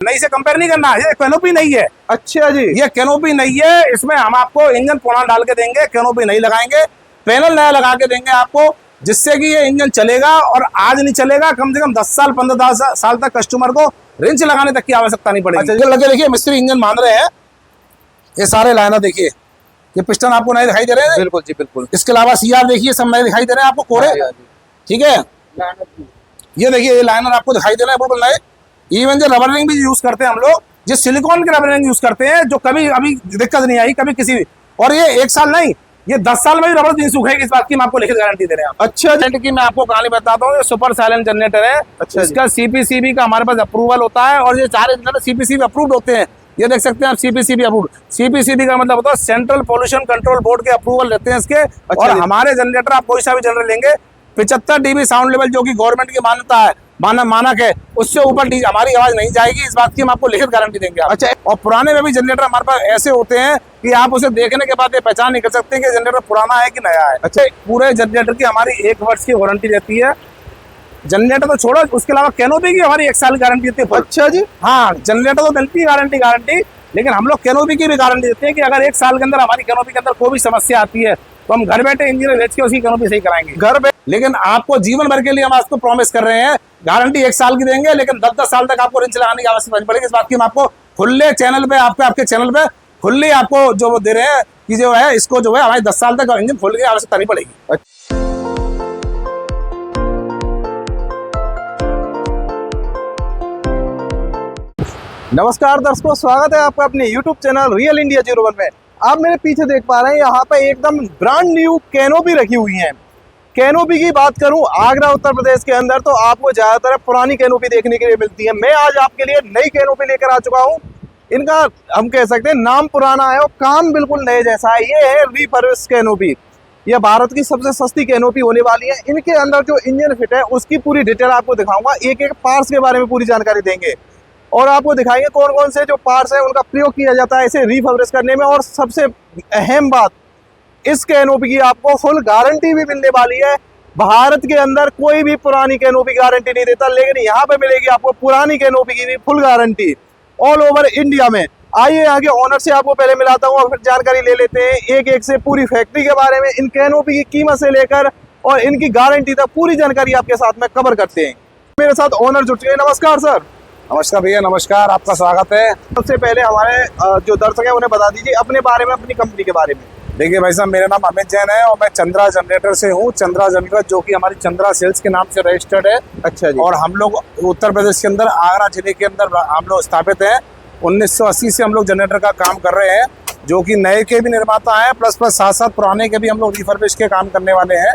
नई से कंपेयर नहीं करना, ये कैनोपी नहीं है। अच्छा जी, ये कैनोपी नहीं है, इसमें हम आपको इंजन पुराना डाल के देंगे, कैनोपी नहीं लगाएंगे, पैनल नया लगा के देंगे आपको, जिससे कि ये इंजन चलेगा और आज नहीं चलेगा, कम से कम 10 साल 15 साल तक कस्टमर को रिंच लगाने तक की आवश्यकता नहीं पड़ेगी। अच्छा, लगे देखिए मिस्त्री इंजन मान रहे हैं, ये सारे लाइनर देखिए, ये पिस्टन आपको नए दिखाई दे रहे हैं। बिल्कुल जी बिल्कुल। इसके अलावा सीआर देखिए, सब नए दिखाई दे रहे हैं आपको, कोरे। ठीक है, ये देखिए ये लाइनर आपको दिखाई दे रहे हैं बिल्कुल नए। इवन जो रबर रिंग भी यूज करते हैं हम लोग, जो सिलिकॉन के रबर रिंग यूज करते हैं, जो कभी अभी दिक्कत नहीं आई कभी किसी भी, और ये 1 साल नहीं, ये 10 साल में भी रबर नहीं सूखेगी, इस बात की मैं आपको लिखित गारंटी दे रहे हैं। अच्छा की मैं आपको कहानी बताता हूँ, ये सुपर साइलेंट जनरेटर है। अच्छा, इसका सीपीसीबी का हमारे पास अप्रूवल होता है, और ये सारे जनरेटर सीपीसीबी अप्रूव्ड होते हैं। ये देख सकते हैं आप, सीपीसीबी अप्रूव्ड। सीपीसीबी का मतलब होता है सेंट्रल पोल्यूशन कंट्रोल बोर्ड के अप्रूवल रहते हैं इसके। अच्छा, और हमारे जनरेटर आप कोई सा भी जनरेटर लेंगे, 75 dB साउंड लेवल जो कि गवर्नमेंट की मान्यता है, मानक है, उससे ऊपर हमारी आवाज नहीं जाएगी, इस बात की हम आपको लिखित गारंटी देंगे। अच्छा, और पुराने में भी जनरेटर हमारे पास ऐसे होते हैं कि आप उसे देखने के बाद ये पहचान नहीं कर सकते कि जनरेटर पुराना है कि नया है। अच्छा, पूरे जनरेटर की हमारी 1 वर्ष की वारंटी रहती है। जनरेटर तो छोड़ो, उसके अलावा कैनोपी की हमारी 1 साल की गारंटी देती है। अच्छा जी, हाँ, जनरेटर तो मिलती है गारंटी, लेकिन हम लोग कैनोपी की भी गारंटी देते हैं कि अगर 1 साल के अंदर हमारी कैनोपी के अंदर कोई भी समस्या आती है, तो हम घर बैठे इंजीनियर भेज के उसकी कैनोपी सही कराएंगे घर बैठे। लेकिन आपको जीवन भर के लिए हम आपको प्रॉमिस कर रहे हैं, गारंटी 1 साल की देंगे, लेकिन 10-10 साल तक आपको रिंच लगाने की आवश्यकता नहीं पड़ेगी। इस बात की हम आपको खुले चैनल पे, आपके चैनल पे खुले आपको जो दे रहे हैं कि जो है इसको जो है हमारे 10 साल तक इंजन खोलने की आवश्यकता नहीं पड़ेगी। नमस्कार दर्शकों, स्वागत है आपका अपने YouTube चैनल रियल इंडिया 01 में। आप मेरे पीछे देख पा रहे हैं, यहाँ पे एकदम ब्रांड न्यू कैनोपी रखी हुई है। कैनोपी की बात करूं, आगरा उत्तर प्रदेश के अंदर तो आपको ज्यादातर पुरानी कैनोपी देखने के लिए मिलती है। मैं आज आपके लिए नई कैनोपी लेकर आ चुका हूं। इनका हम कह सकते हैं नाम पुराना है और काम बिल्कुल नए जैसा है। ये है रिफर्बिश्ड कैनोपी। यह भारत की सबसे सस्ती कैनोपी होने वाली है। इनके अंदर जो इंजन फिट है उसकी पूरी डिटेल आपको दिखाऊंगा, एक एक पार्ट्स के बारे में पूरी जानकारी देंगे और आपको दिखाएंगे कौन कौन से जो पार्ट्स हैं उनका प्रयोग किया जाता है इसे रिफर्बिश करने में। और सबसे अहम बात, इस कैनोपी की आपको फुल गारंटी भी मिलने वाली है। भारत के अंदर कोई भी पुरानी कैनोपी गारंटी नहीं देता, लेकिन यहाँ पे मिलेगी आपको पुरानी कैनोपी की भी full guarantee all over India में। आइए यहाँ के ऑनर से आपको पहले मिलाता हूँ और फिर जानकारी ले लेते हैं एक एक से पूरी फैक्ट्री के बारे में, इन कैनोपी की कीमत से लेकर और इनकी गारंटी तक पूरी जानकारी आपके साथ में कवर करते हैं। मेरे साथ ऑनर जुड़ चुके हैं। नमस्कार सर। नमस्कार भैया, नमस्कार, आपका स्वागत है। सबसे पहले हमारे जो दर्शक है उन्हें बता दीजिए अपने बारे में, अपनी कंपनी के बारे में। देखिए भाई साहब, मेरा नाम अमित जैन है और मैं चंद्रा जनरेटर से हूँ। चंद्रा जनरेटर जो कि हमारी चंद्रा सेल्स के नाम से रजिस्टर्ड है। अच्छा जी। और हम लोग उत्तर प्रदेश के अंदर आगरा जिले के अंदर हम लोग स्थापित हैं। 1980 से हम लोग जनरेटर का काम कर रहे हैं, जो कि नए के भी निर्माता हैं, प्लस साथ साथ पुराने के भी हम लोग रिफर्बिश के काम करने वाले हैं।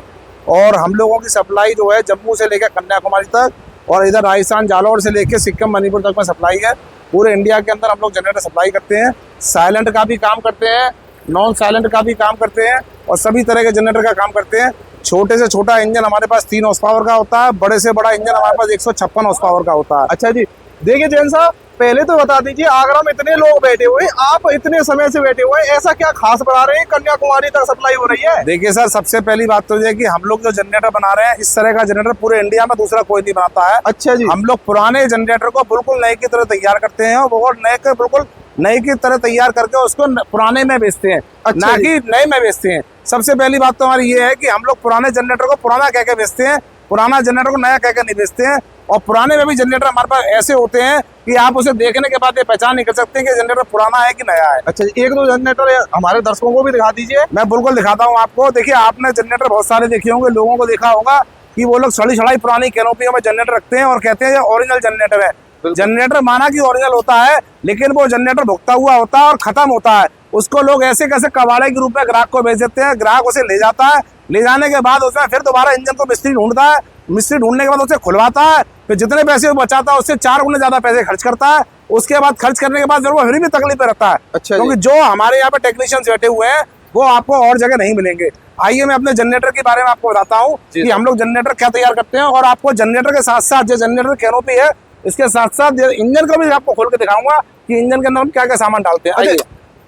और हम लोगों की सप्लाई जो है जम्मू से लेकर कन्याकुमारी तक और इधर राजस्थान जालौर से लेकर सिक्किम मणिपुर तक में सप्लाई है। पूरे इंडिया के अंदर हम लोग जनरेटर सप्लाई करते हैं। साइलेंट का भी काम करते हैं, नॉन साइलेंट का भी काम करते हैं और सभी तरह के जनरेटर का काम करते हैं। छोटे से छोटा इंजन हमारे पास 3 हॉर्स पावर का होता है, बड़े से बड़ा इंजन हमारे पास 156 हॉर्स पावर का होता है। अच्छा जी, देखिए जैन साहब, पहले तो बता दीजिए आगरा में इतने लोग बैठे हुए, आप इतने समय से बैठे हुए, ऐसा क्या खास बना रहे हैं, कन्याकुमारी तक सप्लाई हो रही है? देखिए सर, सबसे पहली बात तो ये कि हम लोग जो जनरेटर बना रहे हैं, इस तरह का जनरेटर पूरे इंडिया में दूसरा कोई नहीं बनाता है। अच्छा जी। हम लोग पुराने जनरेटर को बिल्कुल नए की तरह तैयार करते हैं और बिल्कुल नए की तरह तैयार करके उसको पुराने में बेचते हैं। अच्छा, ना कि नए में बेचते हैं। सबसे पहली बात तो हमारी ये है कि हम लोग पुराने जनरेटर को पुराना कह के बेचते हैं, पुराना जनरेटर को नया कह के नहीं बेचते हैं। और पुराने में भी जनरेटर हमारे पास ऐसे होते हैं कि आप उसे देखने के बाद ये पहचान नहीं कर सकते कि जनरेटर पुराना है कि नया है। अच्छा, एक दो जनरेटर हमारे दर्शकों को भी दिखा दीजिए। मैं बिल्कुल दिखाता हूँ आपको। देखिए, आपने जनरेटर बहुत सारे देखे होंगे, लोगों को देखा होगा कि वो लोग सड़ी पुरानी कैनोपियों में जनरेटर रखते हैं और कहते हैं ये ओरिजिनल जनरेटर है। जनरेटर माना कि ओरिजिनल होता है, लेकिन वो जनरेटर भुगता हुआ होता है और खत्म होता है। उसको लोग ऐसे कैसे कबाड़े के रूप में ग्राहक को भेज देते हैं। ग्राहक उसे ले जाता है, ले जाने के बाद उसमें फिर दोबारा इंजन को मिस्त्री ढूंढता है, मिस्त्री ढूंढने के बाद उसे खुलवाता है, फिर जितने पैसे वो बचाता है उससे 4 गुने ज्यादा पैसे खर्च करता है। उसके बाद खर्च करने के बाद वो फिर भी तकलीफ में रहता है। अच्छा, क्योंकि जो हमारे यहाँ पे टेक्नीशियंस बैठे हुए हैं वो आपको और जगह नहीं मिलेंगे। आइए मैं अपने जनरेटर के बारे में आपको बताता हूँ कि हम लोग जनरेटर क्या तैयार करते हैं। और आपको जनरेटर के साथ साथ जो जनरेटर कैनोपी है, इसके साथ साथ इंजन को भी आपको खोल के दिखाऊंगा कि इंजन के अंदर हम क्या क्या सामान डालते हैं। आइए।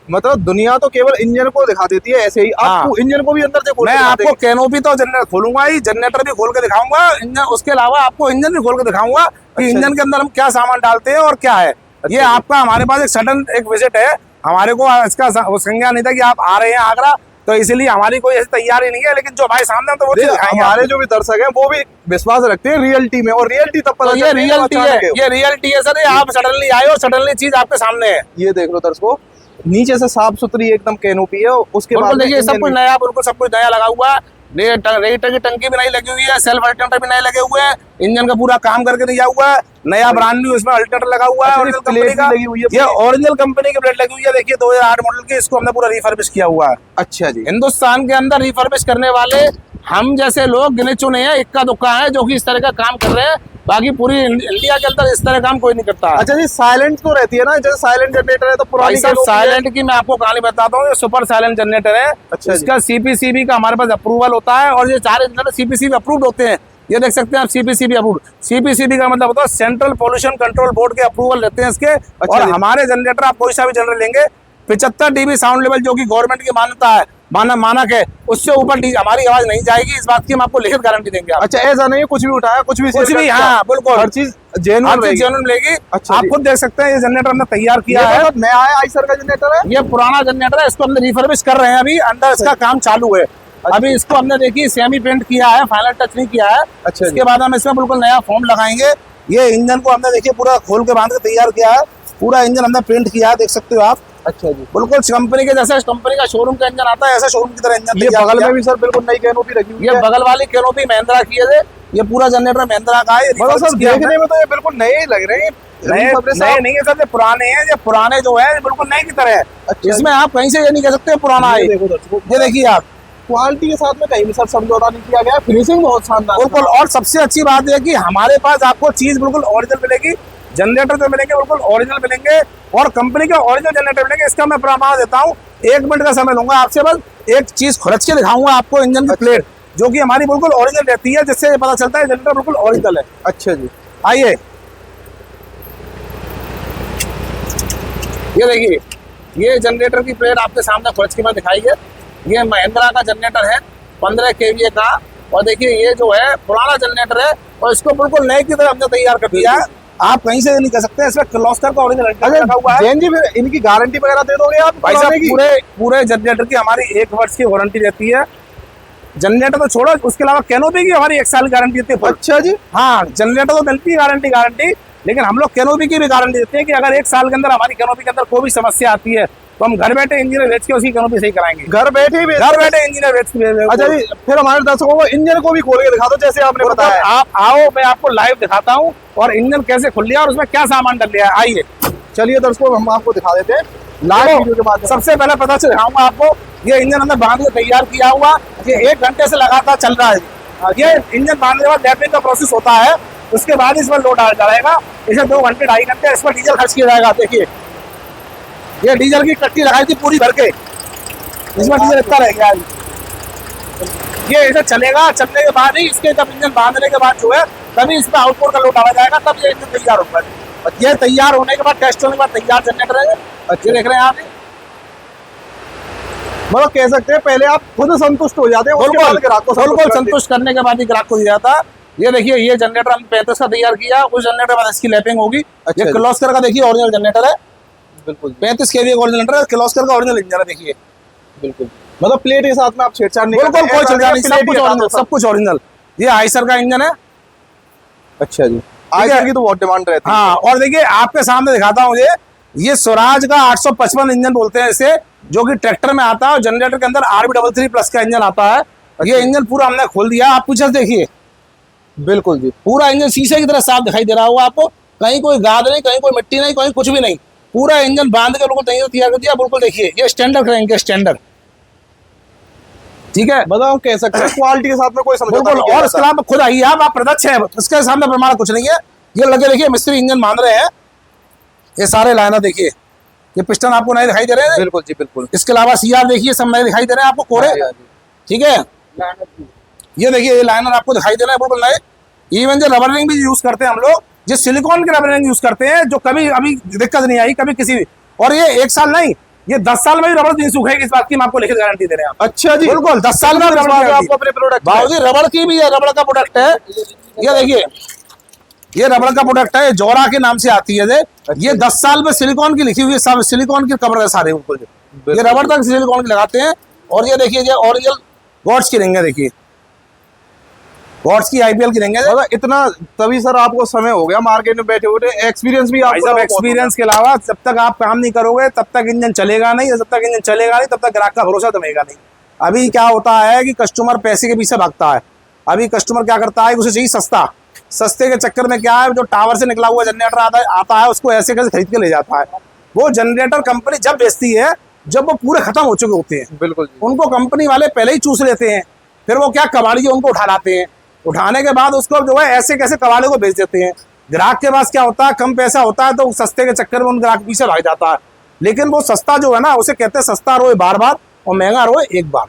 मतलब दुनिया तो केवल इंजन को दिखा देती है, ऐसे ही आपको इंजन को भी अंदर से खोल मैं आपको कैनोपी तो जनरेटर खोलूंगा ही, जनरेटर भी खोल के दिखाऊंगा इंजन। उसके अलावा आपको इंजन भी खोल के दिखाऊंगा कि इंजन के अंदर हम क्या सामान डालते हैं और क्या है। ये आपका हमारे पास एक सडन एक विजिट है, हमारे को इसका वो संज्ञान नहीं था कि आप आ रहे हैं आगरा, तो इसीलिए हमारी कोई ऐसी तैयारी नहीं है, लेकिन जो भाई सामने तो वो चीज़ दिखाएंगे। हमारे जो भी दर्शक हैं वो भी विश्वास रखते हैं रियलिटी में, और रियलिटी तब पता तो ये रियलिटी है, ये रियलिटी है सर। ये आप सडनली आए और सडनली चीज आपके सामने है। ये देख लो दर्शकों, नीचे से साफ सुथरी एकदम कैनोपी है, उसके बाद देखिए सब कुछ नया, बिल्कुल सब कुछ नया लगा हुआ है। रेडिएटर की टंकी भी नहीं लगी हुई है, सेल्फ अल्टरनेटर भी नहीं लगे हुए हैं, इंजन का पूरा काम करके दिया हुआ है, नया ब्रांड न्यू इसमें अल्टरनेटर लगा हुआ है, ओरिजिनल कंपनी का लगी हुई है, ये ओरिजिनल कंपनी की प्लेट लगी हुई है। देखिए 2008 मॉडल की, इसको हमने पूरा रिफर्बिश किया हुआ है। अच्छा जी। हिंदुस्तान के अंदर रिफर्बिश करने वाले हम जैसे लोग गिने चुने हैं, इक्का दुक्का है जो कि इस तरह का काम कर रहे हैं, बाकी पूरी इंडिया के अंदर इस तरह काम कोई नहीं करता। अच्छा जी, साइलेंट तो रहती है ना, जैसे साइलेंट जनरेटर है तो पुरानी साइलेंट की मैं आपको कहानी बताता हूँ, ये सुपर साइलेंट जनरेटर है। अच्छा, इसका सीपीसीबी का हमारे पास अप्रूवल होता है, और ये चार इंजन सीपीसीबी अप्रूव्ड होते हैं। ये देख सकते हैं आप, सीपीसीबी अप्रूव्ड। सीपीसीबी का मतलब होता है सेंट्रल पोल्यूशन कंट्रोल बोर्ड के अप्रूवल लेते हैं इसके। और हमारे जनरेटर, आप कोई सा भी जनरेटर लेंगे, 75 dB साउंड लेवल जो कि गवर्नमेंट की मान्यता है, मानक है, उससे ऊपर हमारी आवाज नहीं जाएगी। इस बात की हम आपको लिखित गारंटी देंगे। अच्छा, ऐसा नहीं है कुछ भी उठाया कुछ भी, हाँ बिल्कुल, हर चीज जेन्युइन लेगी। अच्छा, आप खुद देख सकते हैं, ये जनरेटर हमने तैयार किया है, नया है, आइसर का जनरेटर है, ये पुराना जनरेटर है, इसको हमने रिफर्बिश कर रहे हैं, अभी अंदर इसका काम चालू है। अभी इसको हमने देखिए सेमी पेंट किया है, फाइनल टच नहीं किया है। अच्छा, इसके बाद हम इसमें बिल्कुल नया फोम लगाएंगे। ये इंजन को हमने देखिए पूरा खोल के बांध के तैयार किया है, पूरा इंजन हमने पेंट किया है, देख सकते हो आप। अच्छा जी, बिल्कुल कंपनी के जैसे कंपनी का शोरूम का इंजन आता है, ऐसा शोरूम की तरह इंजन। ये बगल में भी सर बिल्कुल नई कैनोपी रखी हुई है, ये बगल वाली कैनोपी महिंद्रा की है, ये पूरा जनरेटर महिंद्रा का है। मतलब सर देखने में तो ये बिल्कुल नए लग रहे हैं, नए नहीं है सर, ये पुराने हैं। ये पुराने जो है बिल्कुल नई की तरह है। अच्छा, इसमें आप कहीं से ये नहीं कह सकते पुराना है। ये देखिए आप, क्वालिटी के साथ में कहीं भी सर समझौता नहीं किया गया, फिनिशिंग बहुत शानदार बिल्कुल। और सबसे अच्छी बात है कि हमारे पास आपको चीज बिल्कुल ओरिजिनल मिलेगी, जनरेटर जो मिलेंगे बिल्कुल ओरिजिनल मिलेंगे, और कंपनी के ओरिजिनल जनरेटर मिलेंगे। इसका मैं प्रमाण देता हूँ, 1 मिनट का समय लूंगा आपसे, बस एक चीज खुरच के दिखाऊंगा आपको, इंजन की प्लेट जो कि हमारी बिल्कुल ओरिजिनल रहती है, जिससे पता चलता है जनरेटर बिल्कुल ओरिजिनल है। अच्छा जी, आइए ये देखिए, ये जनरेटर की प्लेट आपके सामने खुरच के मैं दिखाई है। ये महिंद्रा का जनरेटर है 15 kVA का, और देखिए ये जो है पुराना जनरेटर है, और इसको बिल्कुल नए की तरह हमने तैयार कर दिया है। आप कहीं से नहीं कर सकते, इसमें किर्लोस्कर का ओरिजिनल लगा हुआ है। जैन जी, फिर इनकी गारंटी वगैरह दे दोगे आप? भाई साहब पूरे जनरेटर की हमारी 1 वर्ष की वारंटी रहती है। जनरेटर तो छोड़ो, उसके अलावा कैनोपी की हमारी 1 साल की गारंटी देती है। अच्छा जी, हाँ, जनरेटर तो मिलती है गारंटी, लेकिन हम लोग कैनोपी की भी गारंटी देते हैं कि अगर 1 साल के अंदर हमारी कैनोपी के अंदर कोई भी समस्या आती है, तो हम घर बैठे इंजीनियर बेच के उसकी कैनोपी सही कराएंगे। घर बैठे इंजीनियर बेच के। अच्छा जी, फिर हमारे दर्शकों को इंजन को भी खोल के दिखा दो, जैसे आपने बताया। आप आओ, मैं आपको लाइव दिखाता हूँ, और इंजन कैसे खुल लिया और उसमें क्या सामान डल लिया है। आइए चलिए दर्शकों, हम आपको दिखा देते हैं लाइव वीडियो के बाद। सबसे पहले पता चलाऊंगा आपको, ये इंजन हमने बांध के तैयार किया हुआ, ये 1 घंटे से लगातार चल रहा है। ये इंजन बांधने के बाद लैपिंग का प्रोसेस होता है, उसके बाद इस पर लोड आ जाएगा। इसे 2 घंटे 2.5 घंटे इस पर डीजल खर्च किया जाएगा। देखिए ये डीजल की टट्टी लगाई थी पूरी भर के, इसमें डीजल इतना रह गया। ये ऐसे चलेगा, चलने के बाद ही इसके जब इंजन बांधने के बाद जो है, तभी इसमें आउटपुट का लोड आ जाएगा, तब ये इंजन तैयार होगा। ये तैयार होने के बाद, टेस्ट होने के बाद तैयार जनरेटर है। अच्छे देख रहे हैं आप, मतलब कह सकते हैं पहले आप खुद संतुष्ट हो जाते हैं, बिल्कुल संतुष्ट करने के बाद ही ग्राहक को दिया जाता। ये देखिए, ये जनरेटर हम 35 का तैयार किया, उस जनरेटर बाद इसकी लैपिंग होगी। ये किर्लोस्कर का देखिए ओरिजिनल जनरेटर है, बिल्कुल 35 kVA ओरिजिनल जनरेटर है, किर्लोस्कर का ओरिजिनल इंजन है। देखिए बिल्कुल, मतलब प्लेट के साथ में आप छेड़छाड़ नहीं करते, बिल्कुल कोई छेड़छाड़ नहीं, सब कुछ ओरिजिनल। ये आइसर का इंजन है। अच्छा जी, आइसर की तो बहुत डिमांड रहती है। हाँ, और देखिए आपके सामने दिखाता हूँ, ये स्वराज का 855 इंजन बोलते हैं इसे, जो कि ट्रैक्टर में आता है, और जनरेटर के अंदर RB33+ का इंजन आता है। ये इंजन पूरा हमने खोल दिया, आप पीछे देखिए, बिल्कुल जी, पूरा इंजन शीशे की तरह साफ दिखाई दे रहा होगा आपको, कहीं कोई गाद नहीं, कहीं कोई मिट्टी नहीं, कहीं कुछ भी नहीं, पूरा इंजन बांध के बिल्कुल तैयार कर दिया। बिल्कुल देखिए, ये स्टैंडर्ड करेंगे, स्टैंडर्ड, ठीक है। बताओ, कह सकते हैं क्वालिटी के साथ में कोई समझौता नहीं। और इसके अलावा खुद आइए आप प्रत्यक्ष है, इसके सामने प्रमाण कुछ नहीं है। ये लगे देखिए, मिस्त्री इंजन बांध रहे हैं, ये सारे लाइनर देखिए, ये पिस्टन आपको नए दिखाई दे रहे हैं। बिल्कुल जी, बिल्कुल। इसके अलावा सीआर देखिए, सब नए दिखाई दे रहे हैं आपको, कोरे, ठीक है। ये देखिए, ये लाइनर आपको दिखाई दे रहे हैं बिल्कुल नए। इवन जो रबर रिंग भी यूज करते हैं हम लोग, जो सिलिकॉन के रबर रिंग यूज करते हैं, जो कभी अभी दिक्कत नहीं आई कभी किसी भी, और ये 1 साल नहीं, ये 10 साल में भी रबर नहीं सूखेगी, इस बात की हम आपको लिखित गारंटी दे रहे हैं। अच्छा जी, बिल्कुल 10 साल में आपको अपने प्रोडक्ट, बाबूजी रबड़ की भी है, रबड़ का प्रोडक्ट है। ये देखिए, ये रबड़ का प्रोडक्ट है, जोरा के नाम से आती है ये 10 साल में सिलिकॉन की लिखी हुई है, सब सिलिकॉन की कवर है सारे ऊपर। ये रबड़ तक सिलिकॉन की लगाते हैं। और ये देखिए ये ओरिजिनल गॉड्स की रिंग है, देखिए गॉड्स की IPL की रिंग है। मतलब इतना तभी सर आपको समय हो गया मार्केट में बैठे हुए, एक्सपीरियंस भी आपको सब एक्सपीरियंस के अलावा जब तक आप काम नहीं करोगे तब तक इंजन चलेगा नहीं, जब तक इंजन चलेगा नहीं तब तक ग्राहक का भरोसा जमेगा नहीं। अभी क्या होता है कि कस्टमर पैसे के पीछे भागता है। अभी कस्टमर क्या करता है, उसे चाहिए सस्ता, सस्ते के चक्कर में क्या है, जो टावर से निकला हुआ जनरेटर आता है उसको ऐसे कैसे खरीद के ले जाता है। वो जनरेटर कंपनी जब बेचती है जब वो पूरे खत्म हो चुके होते हैं, बिल्कुल उनको कंपनी वाले पहले ही चूस लेते हैं। फिर वो क्या कबाड़ी उनको उठा लाते हैं, उठाने के बाद उसको जो है ऐसे कैसे कबाड़े को बेच देते हैं। ग्राहक के पास क्या होता है, कम पैसा होता है तो सस्ते के चक्कर में उन ग्राहक पीछे भाग जाता है। लेकिन वो सस्ता जो है ना, उसे कहते हैं सस्ता रोए बार बार और महंगा रोए एक बार।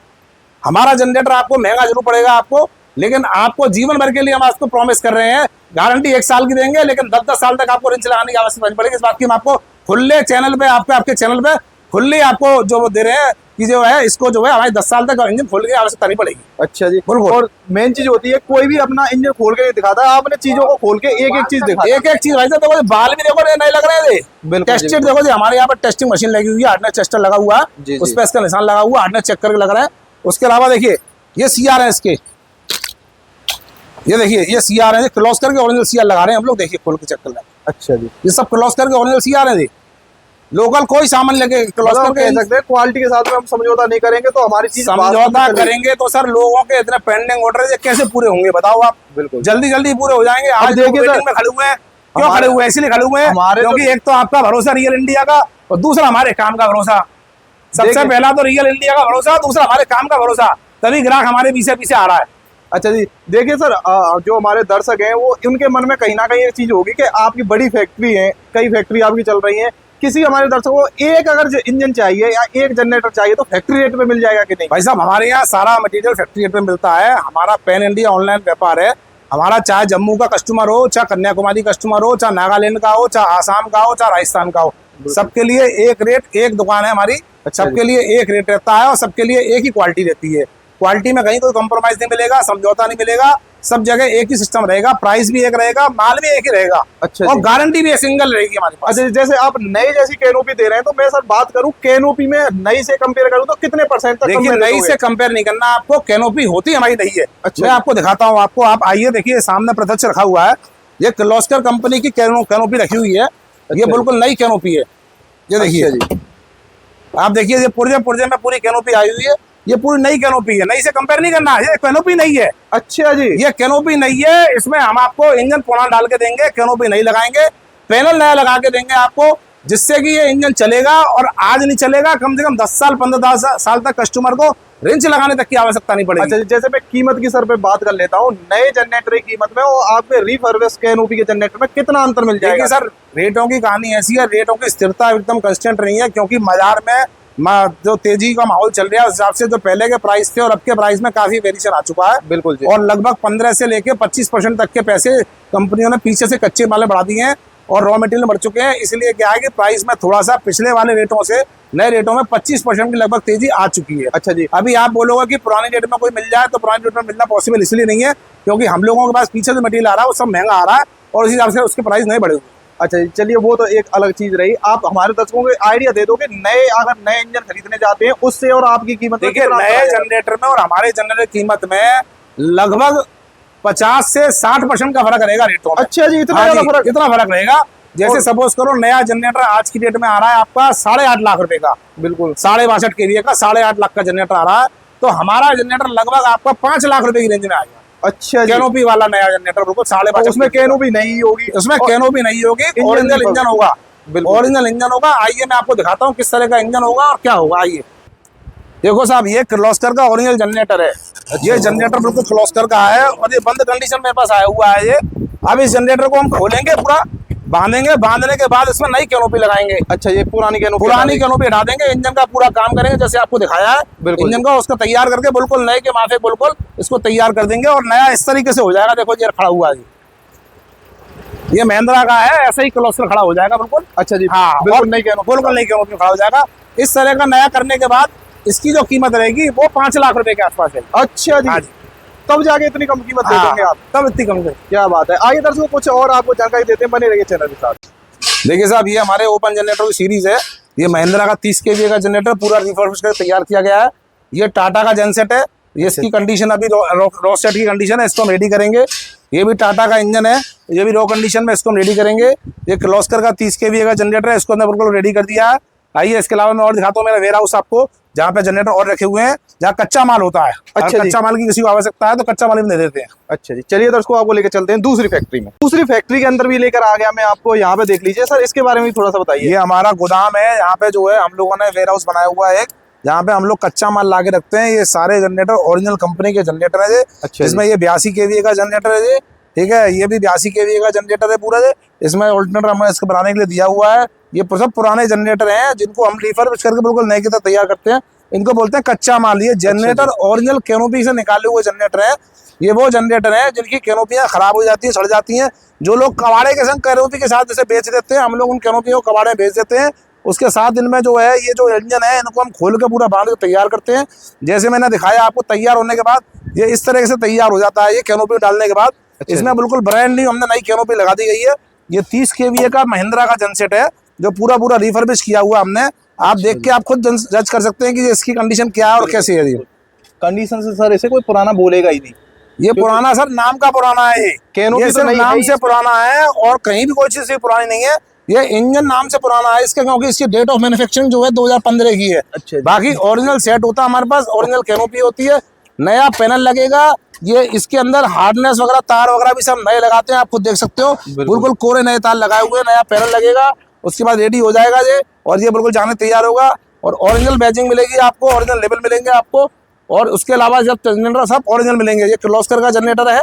हमारा जनरेटर आपको महंगा जरूर पड़ेगा आपको, लेकिन आपको जीवन भर के लिए हम आपको प्रॉमिस कर रहे हैं, गारंटी 1 साल की देंगे, लेकिन 10-10 साल तक आपको रिंच लगाने की आवश्यकता नहीं पड़ेगी। इस बात की हम आपको खुले चैनल पे आपके चैनल पे खुले आपको जो दे रहे हैं कि जो है इसको जो है हमारे 10 साल तक इंजन खोलने की आवश्यकता नहीं पड़ेगी। अच्छा जी। बिल्कुल। और मेन चीज होती है कोई भी अपना इंजन खोल के नहीं दिखाता, आपने चीजों को खोल के एक एक चीज दिखा, एक एक चीज भाई साहब देखो, बाल भी देखो नहीं लग रहे थे। बिल्कुल टेस्टेड देखो जी, हमारे यहाँ पर टेस्टिंग मशीन लगी हुई है, हार्डनेस टेस्टर लगा हुआ जी, है, उस पर इसका निशान लगा हुआ, हार्डनेस चेक करके लग रहा है। उसके अलावा देखिए ये CR है इसके, ये देखिए ये CR है, क्लोज करके ओरिजिनल CR लगा रहे हैं हम लोग, देखिए खोल के चेक कर लें। अच्छा जी। ये सब क्लोज करके ओरिजिनल CR है, लोकल कोई सामान लेके क्लोज करके कह सकते हैं क्वालिटी के साथ में हम समझौता नहीं करेंगे तो हमारी चीज समझौता करेंगे तो सर लोगों के इतने पेंडिंग ऑर्डर कैसे पूरे होंगे बताओ आप। बिल्कुल जल्दी जल्दी पूरे हो जाएंगे। आज देखिए में खड़े हुए हैं, क्यों खड़े हुए हैं, इसलिए खड़े हुए हैं क्योंकि एक तो आपका भरोसा रियल इंडिया का और दूसरा हमारे काम का भरोसा। सबसे पहला तो रियल इंडिया का भरोसा, दूसरा हमारे काम का भरोसा, तभी ग्राहक हमारे पीछे पीछे आ रहा है। अच्छा जी। देखिए सर, जो हमारे दर्शक हैं वो उनके मन में कहीं ना कहीं एक चीज होगी कि आपकी बड़ी फैक्ट्री है, कई फैक्ट्री आपकी चल रही है, किसी हमारे दर्शकों को एक अगर इंजन चाहिए या एक जनरेटर चाहिए तो फैक्ट्री रेट पे मिल जाएगा कि नहीं? भाई साहब हमारे यहाँ सारा मटेरियल फैक्ट्री रेट पे मिलता है। हमारा पैन इंडिया ऑनलाइन व्यापार है। हमारा चाहे जम्मू का कस्टमर हो, चाहे कन्याकुमारी कस्टमर हो, चाहे नागालैंड का हो, चाहे आसाम का हो, चाहे राजस्थान का हो, सबके लिए एक रेट, एक दुकान है हमारी। सबके लिए एक रेट रहता है और सबके लिए एक ही क्वालिटी रहती है। क्वालिटी में कहीं कोई कॉम्प्रोमाइज नहीं मिलेगा, समझौता नहीं मिलेगा, सब जगह एक ही सिस्टम रहेगा, प्राइस भी एक रहेगा, माल भी एक ही रहेगा। अच्छा और गारंटी भी सिंगल रहेगी हमारे पास। अच्छा, जैसे आप नई जैसी कैनोपी दे रहे हैं तो मैं सर बात करूं कैनोपी में नई से कंपेयर करूं तो कितने % तक? देखिए नई से कंपेयर नहीं करना आपको, कैनोपी होती हमारी नहीं है। अच्छा, मैं आपको दिखाता हूँ, आपको आप आइए देखिए, सामने प्रत्यक्ष रखा हुआ है, ये किर्लोस्कर कंपनी की कैनोपी रखी हुई है। ये बिल्कुल नई कैनोपी है, ये देखिए आप देखिए, ये पुर्जे में पूरी कैनोपी आई हुई है। ये पूरी नई कैनोपी है, नई से कंपेयर नहीं करना, ये कैनोपी नहीं है। अच्छा जी, ये कैनोपी नहीं है, इसमें हम आपको इंजन पुराना डाल के देंगे, कैनोपी नहीं लगाएंगे, पैनल नया लगा के देंगे आपको, जिससे कि ये इंजन चलेगा और आज नहीं चलेगा, कम से कम 10 साल 15 साल तक कस्टमर को रिंच लगाने तक की आवश्यकता नहीं पड़ेगी। अच्छा, जैसे मैं कीमत की सर पे बात कर लेता हूँ, नए जनरेटर की कीमत में और आपके रिफर्बिश कैनोपी के जनरेटर में कितना अंतर मिल जाएगा? सर रेटों की कहानी ऐसी है, रेटों की स्थिरता एकदम कंस्टेंट नहीं है, क्योंकि बाजार में जो तेजी का माहौल चल रहा है उस हिसाब से जो पहले के प्राइस थे और अब के प्राइस में काफी वेरिएशन आ चुका है। बिल्कुल जी। और लगभग 15 से लेके 25% तक के पैसे कंपनियों ने पीछे से कच्चे माल बढ़ा दिए हैं और रॉ मटेरियल बढ़ चुके हैं। इसलिए क्या है कि प्राइस में थोड़ा सा पिछले वाले रेटों से नए रेटों में 25% की लगभग तेजी आ चुकी है। अच्छा जी। अभी आप बोलोगे कि पुरानी रेट में कोई मिल जाए, तो पुरानी रेट में मिलना पॉसिबल इसलिए नहीं है क्योंकि हम लोगों के पास पीछे जो मटेरियल आ रहा है वो सब महंगा आ रहा है और उस हिसाब से उसके प्राइस नहीं बढ़े हुए। अच्छा जी, चलिए वो तो एक अलग चीज रही। आप हमारे दर्शकों को आइडिया दे दो कि अगर नए इंजन खरीदने जाते हैं उससे और आपकी कीमत, देखिए नए जनरेटर में और हमारे जनरेटर की कीमत में लगभग 50 से 60% का फर्क रहेगा रेटों में। अच्छा जी, इतना फर्क रहेगा। जैसे सपोज करो नया जनरेटर आज की डेट में आ रहा है आपका 8.5 लाख रुपए का, बिल्कुल 62 kVA का 8.5 लाख का जनरेटर आ रहा है, तो हमारा जनरेटर लगभग आपका 5 लाख रुपए की रेंज में आएगा। अच्छा, कैनोपी वाला नया जनरेटर बिल्कुल 5.5। उसमें कैनोपी नहीं होगी, उसमें कैनोपी नहीं होगी, ओरिजिनल इंजन होगा, ओरिजिनल इंजन होगा। आइए मैं आपको दिखाता हूँ किस तरह का इंजन होगा और क्या होगा। आइए देखो साहब, ये किर्लोस्कर का ओरिजिनल जनरेटर है। ये जनरेटर बिल्कुल किर्लोस्कर का है और ये बंद कंडीशन मेरे पास आया हुआ है ये। अब इस जनरेटर को हम खोलेंगे, पूरा बांधेंगे, बांधने के बाद इसमें नई कैनोपी लगाएंगे। अच्छा, ये पुरानी कैनोपी हटा देंगे, इंजन का पूरा काम करेंगे जैसे आपको दिखाया है। इंजन का उसका तैयार करके बिल्कुल नए के माफे बिल्कुल इसको तैयार कर देंगे और नया इस तरीके से हो जाएगा। देखो ये खड़ा हुआ है, ये महिंद्रा का है, ऐसा ही किर्लोस्कर खड़ा हो जाएगा बिल्कुल। अच्छा जी, हाँ, बिल्कुल नई कैनोपी खड़ा हो जाएगा। इस तरह का नया करने के बाद इसकी जो कीमत रहेगी वो 5 लाख रुपए के आसपास है। अच्छा जी, तब जाके इतनी कम कीमत दे देंगे आप। तब इतनी कम कर। क्या बात है। आइए दर्शकों कुछ और आपको जानकारी देते हैं, बने रहिए चैनल के साथ। देखिए साहब, ये हमारे ओपन जनरेटर की सीरीज है। ये महिंद्रा का 30 kVA का जनरेटर पूरा रिफर्बिश करके तैयार किया गया है। ये टाटा का जनसेट है। ये इसकी कंडीशन अभी रॉ सेट की कंडीशन है, इसको हम रेडी करेंगे। ये भी टाटा का इंजन है, ये भी रॉ कंडीशन में, इसको हम रेडी करेंगे। ये किर्लोस्कर का 30 kVA का जनरेटर है, इसको हमने बिल्कुल रेडी कर दिया है। आइए इसके अलावा मैं और दिखाता हूँ मेरा वेयर हाउस आपको, जहाँ पे जनरेटर और रखे हुए हैं, जहाँ कच्चा माल होता है। अच्छा, कच्चा माल की किसी को आवश्यकता है तो कच्चा माल भी दे देते हैं। अच्छा जी, चलिए दर्शकों आपको लेकर चलते हैं दूसरी फैक्ट्री में। दूसरी फैक्ट्री के अंदर भी लेकर आ गया मैं आपको, यहाँ पे देख लीजिए सर, इसके बारे में भी थोड़ा सा बताइए। ये हमारा गोदाम है, यहाँ पे जो है हम लोगों ने वेयर हाउस बनाया हुआ है, जहाँ पे हम लोग कच्चा माल ला के रखते हैं। ये सारे जनरेटर ओरिजिनल कंपनी के जनरेटर है। अच्छा, इसमें ये 82 kVA का जनरेटर है जी, ठीक है। ये भी 82 kVA का जनरेटर है पूरा जी। इसमें ऑल्टरनेटर हमने इसको बनाने के लिए दिया हुआ है। ये सब पुराने जनरेटर हैं, जिनको हम रिफर्बिश करके बिल्कुल नए की तरह तैयार करते हैं। इनको बोलते हैं कच्चा माल। ये जनरेटर ओरिजिनल कैनोपी से निकाले हुए जनरेटर है। ये वो जनरेटर है जिनकी कैनोपियां खराब हो जाती है, सड़ जाती हैं। जो लोग कबाड़े के संग कैनोपी के साथ जैसे बेच देते हैं, हम लोग उन कैनोपी को कबाड़े बेच देते हैं। उसके साथ इनमें जो है ये जो इंजन है, इनको हम खोल के पूरा बांध के तैयार करते हैं। जैसे मैंने दिखाया आपको, तैयार होने के बाद ये इस तरह से तैयार हो जाता है। ये कैनोपी डालने के बाद इसमें बिल्कुल ब्रांड न्यू हमने नई कैनोपी लगा दी गई है। ये 30 kVA का महिंद्रा का जनसेट है, जो पूरा रिफर्बिश किया हुआ हमने। आप देख के आप खुद जज कर सकते हैं कि इसकी कंडीशन क्या है और कैसी है। कंडीशन से सर इसे कोई पुराना बोलेगा ही नहीं। ये पुराना सर नाम का पुराना है। ये सिर्फ नाम से पुराना है और कहीं भी कोई चीज पुरानी नहीं है। ये इंजन नाम से पुराना है इसका, क्योंकि इसकी डेट ऑफ मैन्युफैक्चरिंग जो है 2015 की है। अच्छा, बाकी ओरिजिनल सेट होता है हमारे पास, ओरिजिनल कैनोपी होती है, नया पैनल लगेगा। ये इसके अंदर हार्डनेस वगैरह, तार वगैरह भी सब नए लगाते हैं, आप खुद देख सकते हो। बिल्कुल कोरे नए तार लगाए हुए, नया पैनल लगेगा। उसके बाद रेडी हो जाएगा ये, और ये बिल्कुल जाने तैयार होगा। और ओरिजिनल बैजिंग मिलेगी आपको, ओरिजिनल लेबल मिलेंगे आपको। और उसके अलावा जब जनरेटर सब ओरिजिनल मिलेंगे। ये किर्लोस्कर का जनरेटर है,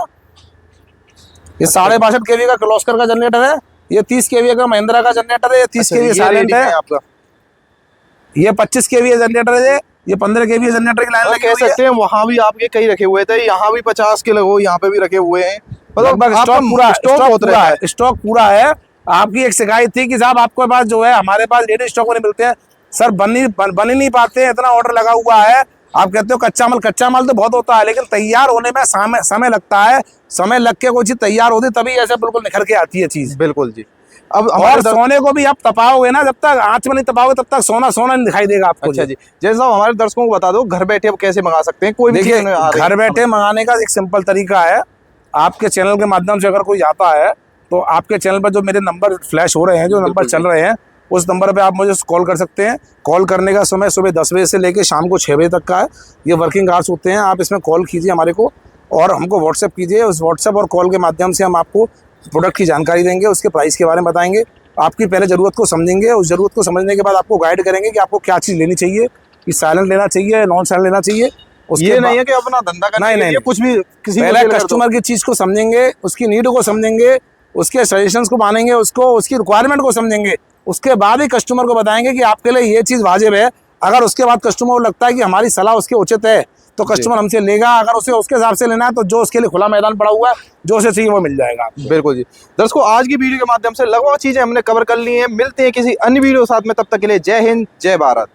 ये 62.5 kVA का किर्लोस्कर का जनरेटर है। ये 30 kVA का महिंद्रा का जनरेटर है। ये 30 kVA साइलेंट है आपका। ये 25 kVA जनरेटर है। ये 15 kVA जनरेटर की लाइन कह सकते हैं। वहां भी आपके कई रखे हुए थे, यहाँ भी 50 के लगो, यहाँ पे भी रखे हुए हैं। मतलब स्टॉक पूरा है। आपकी एक शिकायत थी कि साहब आपके पास जो है, हमारे पास रेडी स्टॉक नहीं मिलते हैं सर, बन ही नहीं पाते हैं, इतना ऑर्डर लगा हुआ है। आप कहते हो कच्चा माल तो बहुत होता है, लेकिन तैयार होने में समय लगता है। समय लग के कोई चीज तैयार होती तभी ऐसे बिल्कुल निखर के आती है चीज। बिल्कुल जी। अब और सोने को भी आप तपाओगे ना, जब तक आंच में नहीं तपाओगे तब तक सोना नहीं दिखाई देगा आपको। अच्छा जी, जैसे साहब हमारे दर्शकों को बता दो, घर बैठे अब कैसे मंगा सकते हैं? कोई भी देखिए, घर बैठे मंगाने का एक सिंपल तरीका है। आपके चैनल के माध्यम से अगर कोई आता है तो आपके चैनल पर जो मेरे नंबर फ्लैश हो रहे हैं, जो नंबर चल रहे हैं, उस नंबर पे आप मुझे कॉल कर सकते हैं। कॉल करने का समय सुबह 10 बजे से लेकर शाम को 6 बजे तक का है। ये वर्किंग आवर्स होते हैं। आप इसमें कॉल कीजिए हमारे को, और हमको व्हाट्सएप कीजिए। उस व्हाट्सएप और कॉल के माध्यम से हम आपको प्रोडक्ट की जानकारी देंगे, उसके प्राइस के बारे में बताएंगे, आपकी पहले ज़रूरत को समझेंगे। उस ज़रूरत को समझने के बाद आपको गाइड करेंगे कि आपको क्या चीज़ लेनी चाहिए, कि साइलेंट लेना चाहिए, नॉन साइलेंट लेना चाहिए। ये नहीं है कि अपना धंधा करना है, नहीं, कुछ भी किसी पहले कस्टमर की चीज़ को समझेंगे, उसकी नीड को समझेंगे, उसके सजेशंस को मानेंगे, उसकी रिक्वायरमेंट को समझेंगे। उसके बाद ही कस्टमर को बताएंगे कि आपके लिए ये चीज़ वाजिब है। अगर उसके बाद कस्टमर को लगता है कि हमारी सलाह उसके उचित है, तो कस्टमर हमसे लेगा। अगर उसे उसके हिसाब से लेना है तो जो उसके लिए खुला मैदान पड़ा हुआ है, जो उसे चाहिए वो मिल जाएगा। बिल्कुल जी। दर्शकों, आज की वीडियो के माध्यम से लगभग चीजें हमने कवर कर ली हैं। मिलते हैं किसी अन्य वीडियो के साथ में, तब तक के लिए जय हिंद, जय भारत।